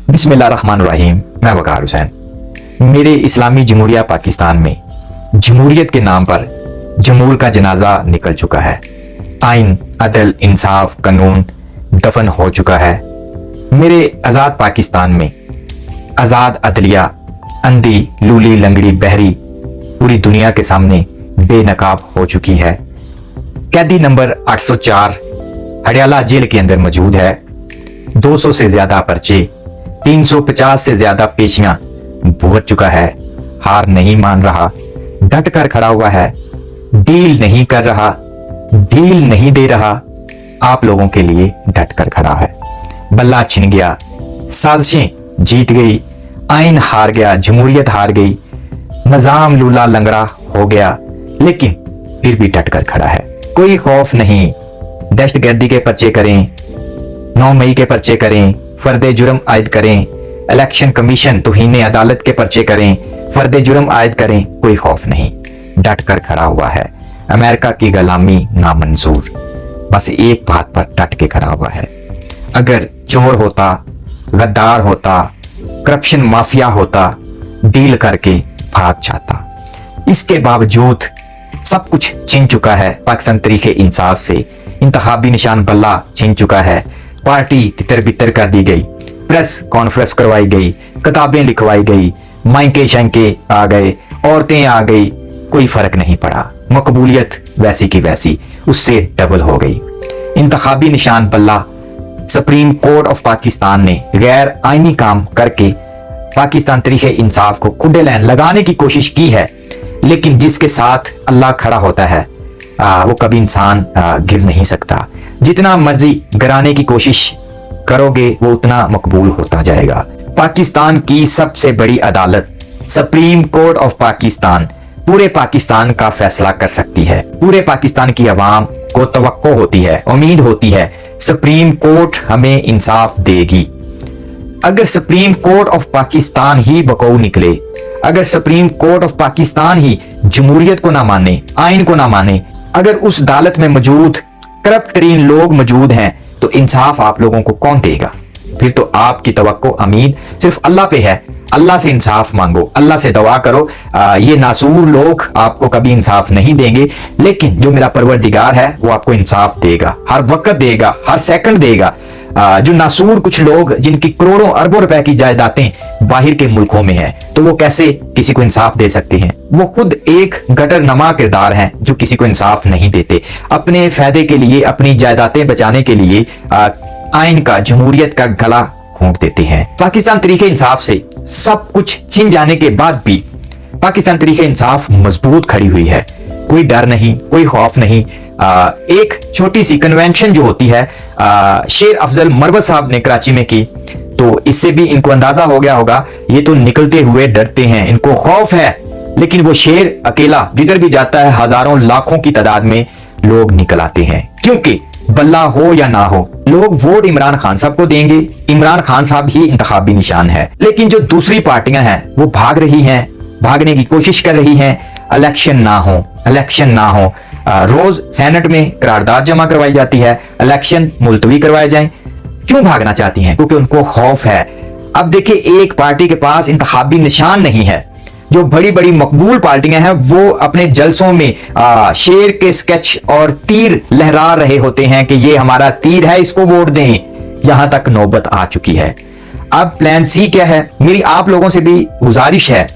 बिस्मिल्लाहिर्रहमानिर्रहीम। मैं वकार हुसैन। मेरे इस्लामी जमहूरिया पाकिस्तान में जमहूरियत के नाम पर जमहूर का जनाजा निकल चुका है। आइन, अदल, इंसाफ, कानून दफन हो चुका है। मेरे आज़ाद पाकिस्तान में आज़ाद अदलिया अंधी, लूली, लंगड़ी, बहरी पूरी दुनिया के सामने बेनकाब हो चुकी है। कैदी नंबर 804 हड़ियाला जेल के अंदर मौजूद है। 200 से ज्यादा पर्चे, 350 से ज्यादा पेशियां भुगत चुका है। हार नहीं मान रहा, डट कर खड़ा हुआ है, डील नहीं कर रहा, डील नहीं दे रहा, आप लोगों के लिए डट कर खड़ा है। बल्ला छिन गया, साजिशें जीत गई, आइन हार गया, जमहूरियत हार गई, निजाम लूला लंगड़ा हो गया, लेकिन फिर भी डट कर खड़ा है। कोई खौफ नहीं। दहशतगर्दी के पर्चे करें, 9 मई के पर्चे करें, फर्दे जुर्म आयद करें, इलेक्शन कमीशन तौहीन अदालत के पर्चे करें, फर्दे जुर्म आयद करें, कोई खौफ नहीं। डट कर खड़ा हुआ है। अमेरिका की गुलामी नामंजूर, बस एक बात पर डट के खड़ा हुआ है। अगर चोर होता, गद्दार होता, करप्शन माफिया होता, डील करके भाग जाता। इसके बावजूद सब कुछ छीन चुका है पाकिस्तान तरीके इंसाफ से। इंतखाबी निशान बल्ला छीन चुका है। पार्टी तितर बितर कर दी गई, प्रेस कॉन्फ्रेंस करवाई गई, किताबें लिखवाई गई, माइके शंके आ गए, औरतें आ गई, कोई फर्क नहीं पड़ा। मकबूलियत वैसी की वैसी, उससे डबल हो गई। इंतखाबी निशान बल्ला सुप्रीम कोर्ट ऑफ पाकिस्तान ने गैर आईनी काम करके पाकिस्तान तरीके इंसाफ को कुंडे लाइन लगाने की कोशिश की है, लेकिन जिसके साथ अल्लाह खड़ा होता है वो कभी इंसान गिर नहीं सकता। जितना मर्जी गिराने की कोशिश करोगे वो उतना मकबूल होता जाएगा। पाकिस्तान की सबसे बड़ी अदालत सुप्रीम कोर्ट ऑफ पाकिस्तान पूरे पाकिस्तान का फैसला कर सकती है। पूरे पाकिस्तान की आवाम को तवक्को होती है, उम्मीद होती है सुप्रीम कोर्ट हमें इंसाफ देगी। अगर सुप्रीम कोर्ट ऑफ पाकिस्तान ही बकौ निकले, अगर सुप्रीम कोर्ट ऑफ पाकिस्तान ही जमहूरियत को ना माने, आइन को ना माने, अगर उस अदालत में मौजूद करप्ट तरीन लोग मौजूद हैं, तो इंसाफ आप लोगों को कौन देगा? फिर तो आपकी तवक्को उम्मीद सिर्फ अल्लाह पे है। अल्लाह से इंसाफ मांगो, अल्लाह से दुआ करो। ये नासूर लोग आपको कभी इंसाफ नहीं देंगे, लेकिन जो मेरा परवरदिगार है वो आपको इंसाफ देगा, हर वक्त देगा, हर सेकंड देगा। जो नासूर कुछ लोग जिनकी करोड़ों अरबों रुपए की जायदादें बाहर के मुल्कों में हैं, तो वो कैसे किसी को इंसाफ दे सकते हैं? वो खुद एक गटर नमा किरदार हैं जो किसी को इंसाफ नहीं देते। अपने फायदे के लिए, अपनी जायदादें बचाने के लिए आइन का, जमहूरियत का गला घोंट देते हैं। पाकिस्तान तरीके इंसाफ से सब कुछ छिन जाने के बाद भी पाकिस्तान तरीके इंसाफ मजबूत खड़ी हुई है। कोई डर नहीं, कोई खौफ नहीं। एक छोटी सी कन्वेंशन जो होती है शेर अफजल मरवत साहब ने कराची में की, तो इससे भी इनको अंदाजा हो गया होगा ये तो निकलते हुए डरते हैं, इनको खौफ है। लेकिन वो शेर अकेला जिधर भी जाता है हजारों लाखों की तादाद में लोग निकल आते हैं, क्योंकि बल्ला हो या ना हो लोग वोट इमरान खान साहब को देंगे। इमरान खान साहब ही इंतखाबी निशान है। लेकिन जो दूसरी पार्टियां हैं वो भाग रही हैं, भागने की कोशिश कर रही हैं। इलेक्शन ना हो, इलेक्शन ना हो। रोज सेनेट में करारदाद जमा करवाई जाती है, इलेक्शन मुलतवी करवाए जाएं। क्यों भागना चाहती हैं? क्योंकि उनको खौफ है। अब देखिए, एक पार्टी के पास इंतखाबी निशान नहीं है। जो बड़ी बड़ी मकबूल पार्टियां हैं वो अपने जलसों में शेर के स्केच और तीर लहरा रहे होते हैं कि ये हमारा तीर है, इसको वोट दें। यहां तक नौबत आ चुकी है। अब प्लान सी क्या है? मेरी आप लोगों से भी गुजारिश है,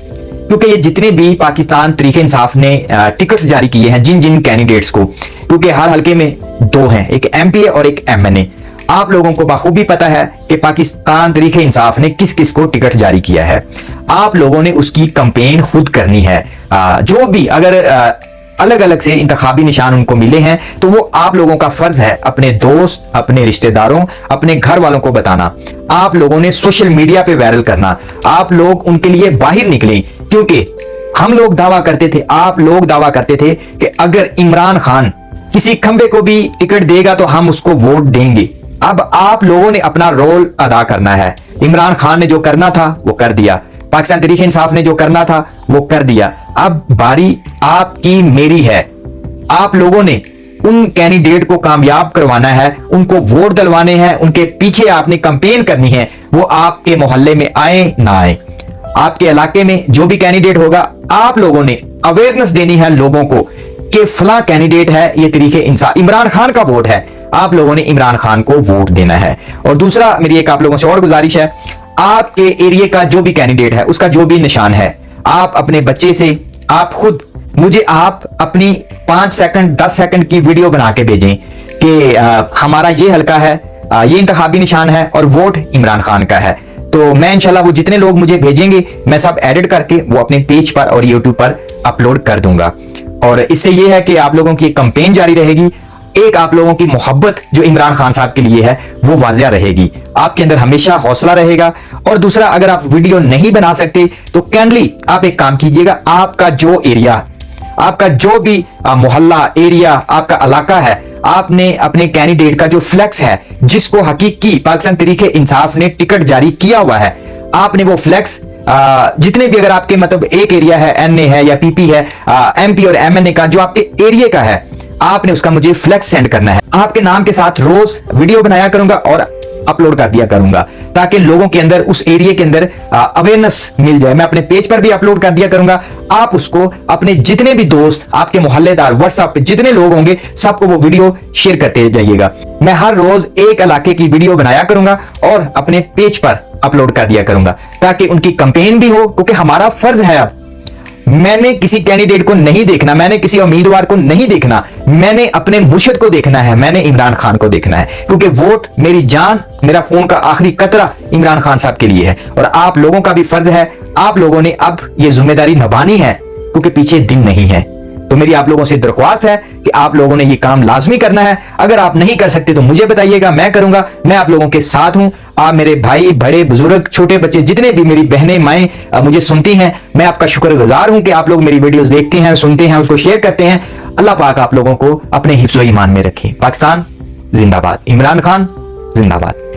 क्योंकि ये जितने भी पाकिस्तान तरीके इंसाफ ने टिकट्स जारी किए हैं जिन जिन कैंडिडेट्स को, क्योंकि हर हल्के में 2 हैं, एक एमपीए और एक एमएनए। आप लोगों को बाखूबी पता है कि पाकिस्तान तरीके इंसाफ ने किस किस को टिकट जारी किया है। आप लोगों ने उसकी कंपेन खुद करनी है। जो भी अगर अलग अलग से इंतखाबी निशान उनको मिले हैं, तो वो आप लोगों का फर्ज है अपने दोस्त, अपने रिश्तेदारों, अपने घर वालों को बताना। आप लोगों ने सोशल मीडिया पे वायरल करना। आप लोग उनके लिए बाहर निकले, क्योंकि हम लोग दावा करते थे, आप लोग दावा करते थे कि अगर इमरान खान किसी खंबे को भी टिकट देगा तो हम उसको वोट देंगे। अब आप लोगों ने अपना रोल अदा करना है। इमरान खान ने जो करना था वो कर दिया, पाकिस्तान तहरीक इंसाफ ने जो करना था वो कर दिया। अब बारी आपकी मेरी है। आप लोगों ने उन कैंडिडेट को कामयाब करवाना है, उनको वोट दिलवाने हैं, उनके पीछे आपने कैंपेन करनी है, वो आपके मोहल्ले में आए ना आए, आपके इलाके में जो भी कैंडिडेट होगा, आप लोगों ने अवेयरनेस देनी है लोगों को कि फला कैंडिडेट है, ये तरीके इंसाफ, इमरान खान का वोट है, आप लोगों ने इमरान खान को वोट देना है। और दूसरा मेरी एक आप लोगों से और गुजारिश है, आपके एरिया का जो भी कैंडिडेट है, उसका जो भी निशान है, आप अपने बच्चे से, आप खुद मुझे आप अपनी 5 सेकंड 10 सेकंड की वीडियो बना के भेजें कि हमारा ये हल्का है, ये इंतखाबी निशान है और वोट इमरान खान का है। तो मैं इंशाल्लाह वो जितने लोग मुझे भेजेंगे मैं सब एडिट करके वो अपने पेज पर और यूट्यूब पर अपलोड कर दूंगा। और इससे ये है कि आप लोगों की कैंपेन जारी रहेगी, एक आप लोगों की मोहब्बत जो इमरान खान साहब के लिए है वो वाजिया रहेगी, आपके अंदर हमेशा हौसला रहेगा। और दूसरा, अगर आप वीडियो नहीं बना सकते तो काइंडली आप एक काम कीजिएगा, आपका जो एरिया, आपका जो भी मोहल्ला एरिया, आपका इलाका है, आपने अपने कैंडिडेट का जो फ्लेक्स है, जिसको हकीकी पाकिस्तान तरीके इंसाफ ने टिकट जारी किया हुआ है, आपने वो फ्लेक्स जितने भी, अगर आपके मतलब एक एरिया है, एनए है या पीपी है, एमपी और एमएनए का जो आपके एरिया का है, आपने उसका मुझे फ्लेक्स सेंड करना है। आपके नाम के साथ रोज वीडियो बनाया करूंगा और अपलोड कर दिया करूंगा ताकि लोगों के अंदर, उस एरिया के अंदर अवेयरनेस मिल जाए। मैं अपने पेज पर भी अपलोड कर दिया करूंगा, आप उसको अपने जितने भी दोस्त, आपके मोहल्लेदार, व्हाट्सएप पे जितने लोग होंगे सबको वो वीडियो शेयर करते जाइएगा। मैं हर रोज एक इलाके की वीडियो बनाया करूंगा और अपने पेज पर अपलोड कर दिया करूंगा ताकि उनकी कैंपेन भी हो, क्योंकि हमारा फर्ज है। अब मैंने किसी कैंडिडेट को नहीं देखना, मैंने किसी उम्मीदवार को नहीं देखना, मैंने अपने मुर्शिद को देखना है, मैंने इमरान खान को देखना है, क्योंकि वोट मेरी जान, मेरा खून का आखिरी कतरा इमरान खान साहब के लिए है। और आप लोगों का भी फर्ज है, आप लोगों ने अब ये जिम्मेदारी निभानी है, क्योंकि पीछे दिन नहीं है। तो मेरी आप लोगों से दरख्वास्त है कि आप लोगों ने ये काम लाजमी करना है। अगर आप नहीं कर सकते तो मुझे बताइएगा, मैं करूंगा, मैं आप लोगों के साथ हूं। आप मेरे भाई, बड़े बुजुर्ग, छोटे बच्चे, जितने भी मेरी बहनें माएं मुझे सुनती हैं, मैं आपका शुक्रगुजार हूं कि आप लोग मेरी वीडियोस देखते हैं, सुनते हैं, उसको शेयर करते हैं। अल्लाह पाक आप लोगों को अपने हिफ्ज़ो ईमान में रखे। पाकिस्तान जिंदाबाद, इमरान खान जिंदाबाद।